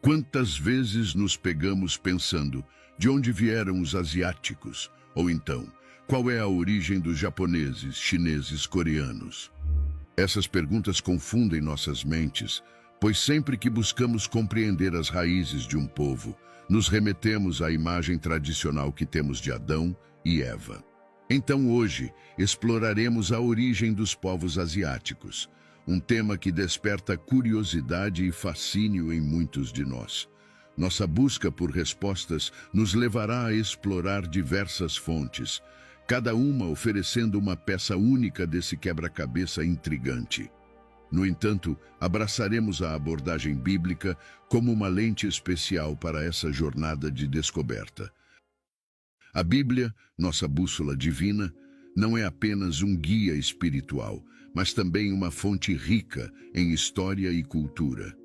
Quantas vezes nos pegamos pensando de onde vieram os asiáticos? Ou então, qual é a origem dos japoneses, chineses, coreanos? Essas perguntas confundem nossas mentes, pois sempre que buscamos compreender as raízes de um povo, nos remetemos à imagem tradicional que temos de Adão e Eva. Então hoje, exploraremos a origem dos povos asiáticos, um tema que desperta curiosidade e fascínio em muitos de nós. Nossa busca por respostas nos levará a explorar diversas fontes, cada uma oferecendo uma peça única desse quebra-cabeça intrigante. No entanto, abraçaremos a abordagem bíblica como uma lente especial para essa jornada de descoberta. A Bíblia, nossa bússola divina, não é apenas um guia espiritual, mas também uma fonte rica em história e cultura.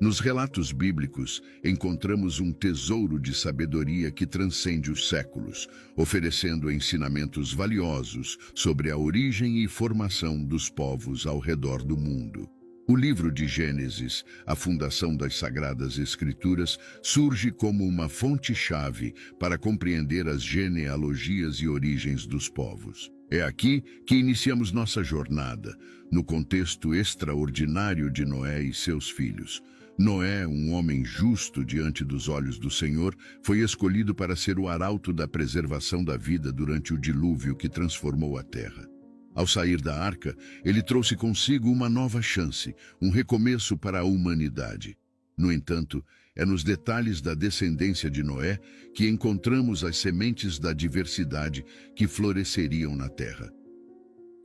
Nos relatos bíblicos, encontramos um tesouro de sabedoria que transcende os séculos, oferecendo ensinamentos valiosos sobre a origem e formação dos povos ao redor do mundo. O livro de Gênesis, a fundação das Sagradas Escrituras, surge como uma fonte-chave para compreender as genealogias e origens dos povos. É aqui que iniciamos nossa jornada, no contexto extraordinário de Noé e seus filhos. Noé, um homem justo diante dos olhos do Senhor, foi escolhido para ser o arauto da preservação da vida durante o dilúvio que transformou a terra. Ao sair da arca, ele trouxe consigo uma nova chance, um recomeço para a humanidade. No entanto, é nos detalhes da descendência de Noé que encontramos as sementes da diversidade que floresceriam na terra.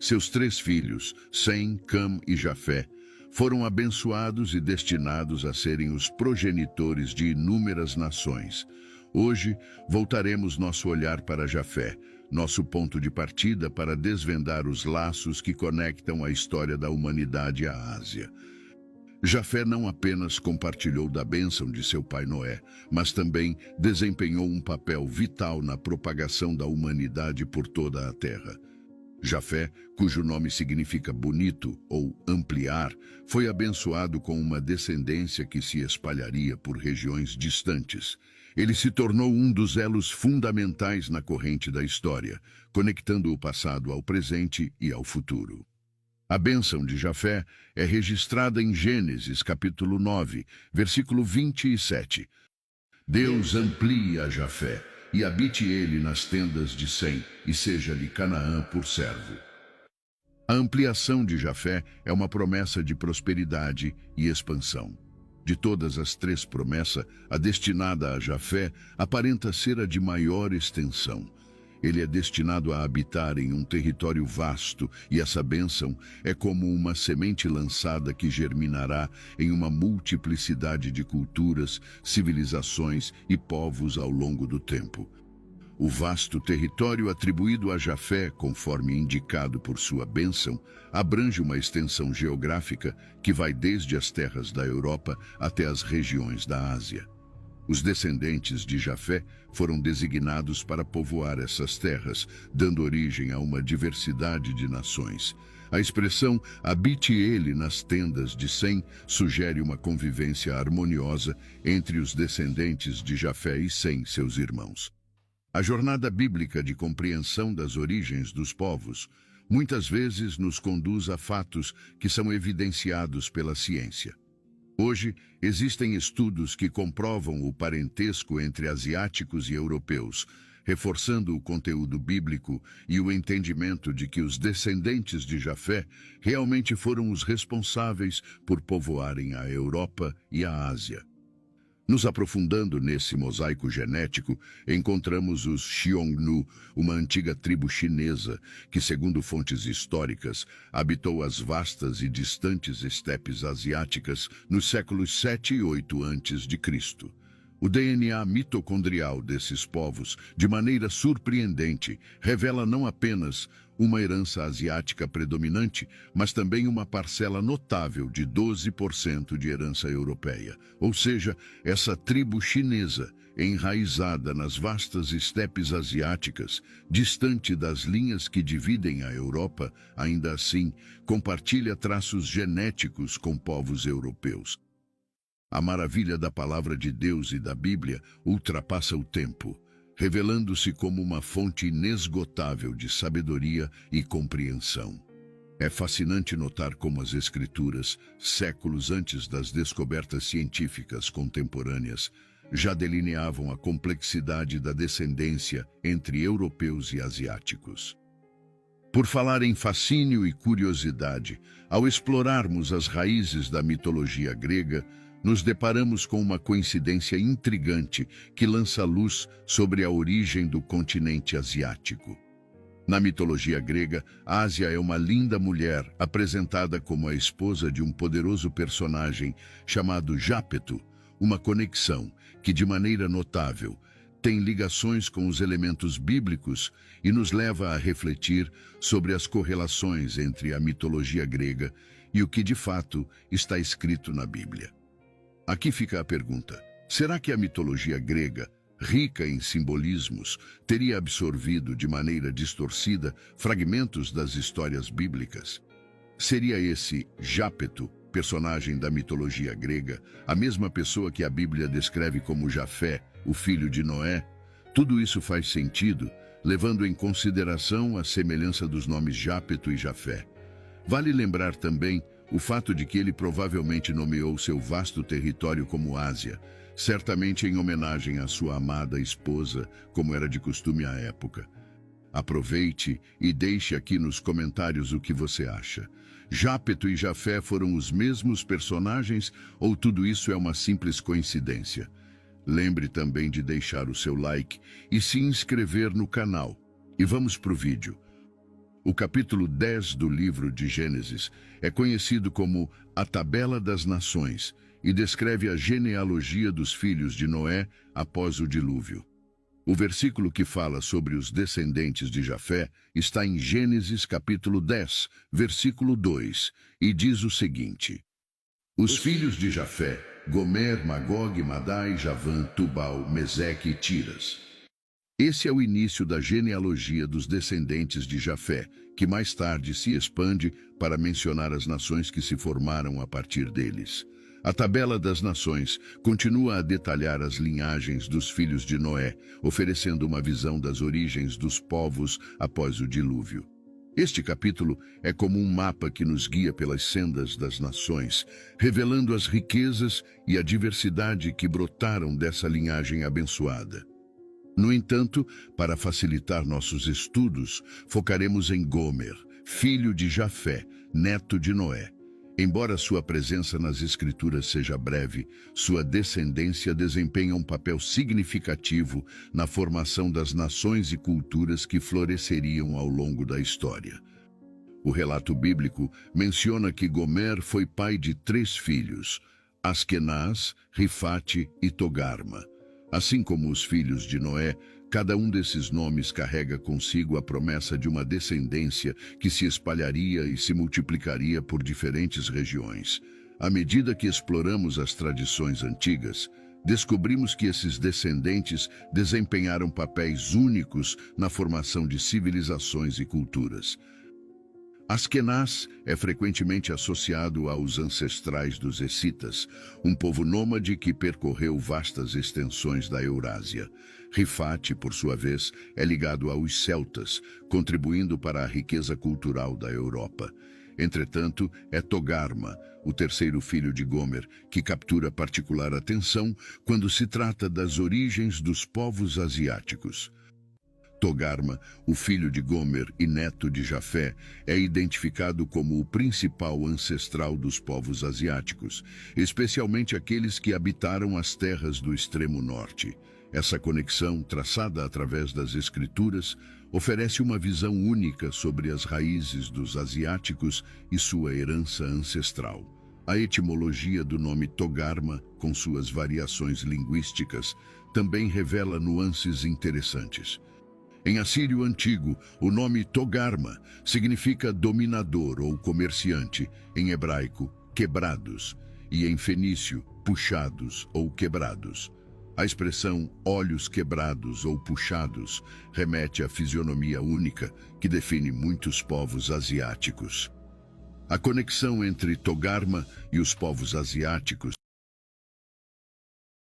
Seus 3 filhos, Sem, Cam e Jafé, foram abençoados e destinados a serem os progenitores de inúmeras nações. Hoje, voltaremos nosso olhar para Jafé, nosso ponto de partida para desvendar os laços que conectam a história da humanidade à Ásia. Jafé não apenas compartilhou da bênção de seu pai Noé, mas também desempenhou um papel vital na propagação da humanidade por toda a terra. Jafé, cujo nome significa bonito ou ampliar, foi abençoado com uma descendência que se espalharia por regiões distantes. Ele se tornou um dos elos fundamentais na corrente da história, conectando o passado ao presente e ao futuro. A bênção de Jafé é registrada em Gênesis capítulo 9, versículo 27. Deus amplia a Jafé e habite ele nas tendas de Sem, e seja-lhe Canaã por servo. A ampliação de Jafé é uma promessa de prosperidade e expansão. De todas as 3 promessas, a destinada a Jafé aparenta ser a de maior extensão. Ele é destinado a habitar em um território vasto, e essa bênção é como uma semente lançada que germinará em uma multiplicidade de culturas, civilizações e povos ao longo do tempo. O vasto território atribuído a Jafé, conforme indicado por sua bênção, abrange uma extensão geográfica que vai desde as terras da Europa até as regiões da Ásia. Os descendentes de Jafé foram designados para povoar essas terras, dando origem a uma diversidade de nações. A expressão "habite ele nas tendas de Sem" sugere uma convivência harmoniosa entre os descendentes de Jafé e Sem, seus irmãos. A jornada bíblica de compreensão das origens dos povos muitas vezes nos conduz a fatos que são evidenciados pela ciência. Hoje, existem estudos que comprovam o parentesco entre asiáticos e europeus, reforçando o conteúdo bíblico e o entendimento de que os descendentes de Jafé realmente foram os responsáveis por povoarem a Europa e a Ásia. Nos aprofundando nesse mosaico genético, encontramos os Xiongnu, uma antiga tribo chinesa que, segundo fontes históricas, habitou as vastas e distantes estepes asiáticas nos séculos 7 e 8 a.C. O DNA mitocondrial desses povos, de maneira surpreendente, revela não apenas uma herança asiática predominante, mas também uma parcela notável de 12% de herança europeia. Ou seja, essa tribo chinesa, enraizada nas vastas estepes asiáticas, distante das linhas que dividem a Europa, ainda assim, compartilha traços genéticos com povos europeus. A maravilha da palavra de Deus e da Bíblia ultrapassa o tempo, revelando-se como uma fonte inesgotável de sabedoria e compreensão. É fascinante notar como as Escrituras, séculos antes das descobertas científicas contemporâneas, já delineavam a complexidade da descendência entre europeus e asiáticos. Por falar em fascínio e curiosidade, ao explorarmos as raízes da mitologia grega, nos deparamos com uma coincidência intrigante que lança luz sobre a origem do continente asiático. Na mitologia grega, Ásia é uma linda mulher apresentada como a esposa de um poderoso personagem chamado Jápeto, uma conexão que, de maneira notável, tem ligações com os elementos bíblicos e nos leva a refletir sobre as correlações entre a mitologia grega e o que de fato está escrito na Bíblia. Aqui fica a pergunta: será que a mitologia grega, rica em simbolismos, teria absorvido de maneira distorcida fragmentos das histórias bíblicas? Seria esse Jápeto, personagem da mitologia grega, a mesma pessoa que a Bíblia descreve como Jafé, o filho de Noé? Tudo isso faz sentido, levando em consideração a semelhança dos nomes Jápeto e Jafé. Vale lembrar também o fato de que ele provavelmente nomeou seu vasto território como Ásia, certamente em homenagem à sua amada esposa, como era de costume à época. Aproveite e deixe aqui nos comentários o que você acha. Jápeto e Jafé foram os mesmos personagens ou tudo isso é uma simples coincidência? Lembre também de deixar o seu like e se inscrever no canal. E vamos para o vídeo. O capítulo 10 do livro de Gênesis é conhecido como a Tabela das Nações e descreve a genealogia dos filhos de Noé após o dilúvio. O versículo que fala sobre os descendentes de Jafé está em Gênesis capítulo 10, versículo 2, e diz o seguinte: Os filhos de Jafé, Gomer, Magog, Madai, Javã, Tubal, Meseque e Tiras. Esse é o início da genealogia dos descendentes de Jafé, que mais tarde se expande para mencionar as nações que se formaram a partir deles. A Tabela das Nações continua a detalhar as linhagens dos filhos de Noé, oferecendo uma visão das origens dos povos após o dilúvio. Este capítulo é como um mapa que nos guia pelas sendas das nações, revelando as riquezas e a diversidade que brotaram dessa linhagem abençoada. No entanto, para facilitar nossos estudos, focaremos em Gomer, filho de Jafé, neto de Noé. Embora sua presença nas Escrituras seja breve, sua descendência desempenha um papel significativo na formação das nações e culturas que floresceriam ao longo da história. O relato bíblico menciona que Gomer foi pai de 3 filhos, Askenaz, Rifate e Togarma. Assim como os filhos de Noé, cada um desses nomes carrega consigo a promessa de uma descendência que se espalharia e se multiplicaria por diferentes regiões. À medida que exploramos as tradições antigas, descobrimos que esses descendentes desempenharam papéis únicos na formação de civilizações e culturas. Askenaz é frequentemente associado aos ancestrais dos Escitas, um povo nômade que percorreu vastas extensões da Eurásia. Rifate, por sua vez, é ligado aos celtas, contribuindo para a riqueza cultural da Europa. Entretanto, é Togarma, o terceiro filho de Gomer, que captura particular atenção quando se trata das origens dos povos asiáticos. Togarma, o filho de Gomer e neto de Jafé, é identificado como o principal ancestral dos povos asiáticos, especialmente aqueles que habitaram as terras do extremo norte. Essa conexão, traçada através das Escrituras, oferece uma visão única sobre as raízes dos asiáticos e sua herança ancestral. A etimologia do nome Togarma, com suas variações linguísticas, também revela nuances interessantes. Em assírio antigo, o nome Togarma significa dominador ou comerciante, em hebraico, quebrados, e em fenício, puxados ou quebrados. A expressão olhos quebrados ou puxados remete à fisionomia única que define muitos povos asiáticos. A conexão entre Togarma e os povos asiáticos